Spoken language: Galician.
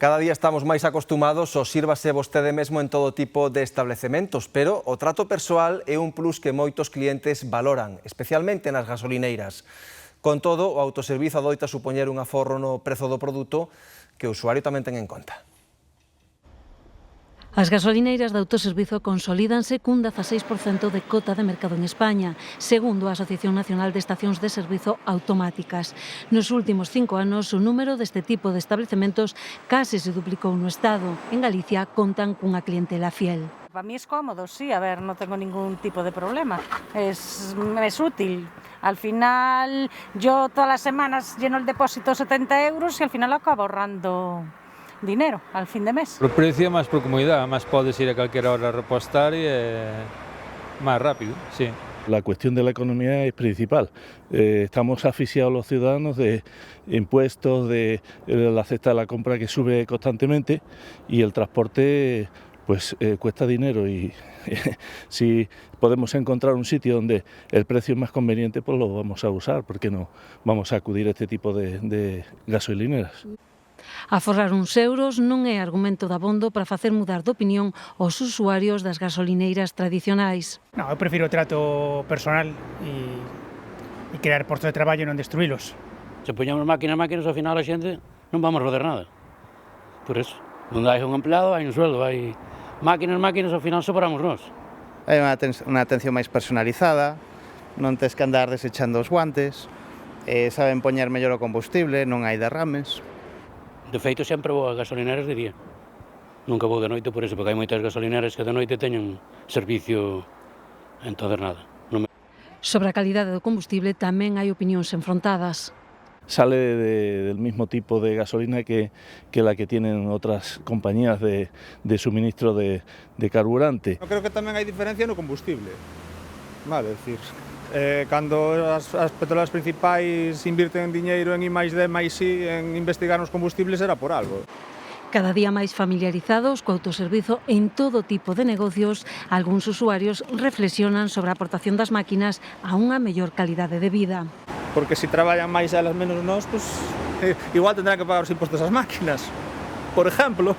Cada día estamos máis acostumados ao sírvase vostede mesmo en todo tipo de establecementos, pero o trato persoal é un plus que moitos clientes valoran, especialmente nas gasolineiras. Con todo, o autoservizo adoita supoñer un aforro no prezo do produto que o usuario tamén ten en conta. As gasolineiras de autoservizo consolídanse cun 16% de cota de mercado en España, segundo a Asociación Nacional de Estacións de Servizo Automáticas. Nos últimos 5 anos, o número deste tipo de establecementos case se duplicou no Estado. En Galicia contan cunha clientela fiel. Para mí es cómodo, sí, a ver, no tengo ningún tipo de problema, es útil. Al final, yo todas las semanas lleno el depósito 70 euros y al final acabo ahorrando dinero al fin de mes. Por precio, máis por comodidade, máis podes ir a calquera hora a repostar e máis rápido, sí. La cuestión de la economía es principal. Estamos asfixiados los ciudadanos de impuestos, de la cesta de la compra que sube constantemente y el transporte pues cuesta dinero y si podemos encontrar un sitio donde el precio es más conveniente, pues lo vamos a usar, porque no vamos a acudir a este tipo de gasolineras. Aforrar uns euros non é argumento dabondo para facer mudar de opinión os usuarios das gasolineiras tradicionais. Non, eu prefiro o trato personal e crear postos de traballo e non destruílos. Se poñamos máquinas, ao final a xente non vamos roder nada. Por eso, onde hai un empleado, hai un sueldo, hai máquinas, ao final sobramos nós. Hai unha atención máis personalizada, non tes que andar desechando os guantes, saben poñer mellor o combustible, non hai derrames. De feito, sempre vou a gasolineras de día. Nunca vou de noite por eso, porque hai moitas gasolineras que de noite teñen servicio en todas nada. Sobre a calidade do combustible tamén hai opinións enfrontadas. Sale del mismo tipo de gasolina que la que tienen otras compañías de suministro de carburante. Eu creo que tamén hai diferencia no combustible. Vale, decir, cando as petroleras principais invirten diñeiro en I+D+I en investigar os combustibles era por algo. Cada día máis familiarizados co autoservizo en todo tipo de negocios, algúns usuarios reflexionan sobre a aportación das máquinas a unha mellor calidade de vida. Porque se traballan máis elas menos nós, pues, igual tendrán que pagar os impostos ás máquinas, por exemplo.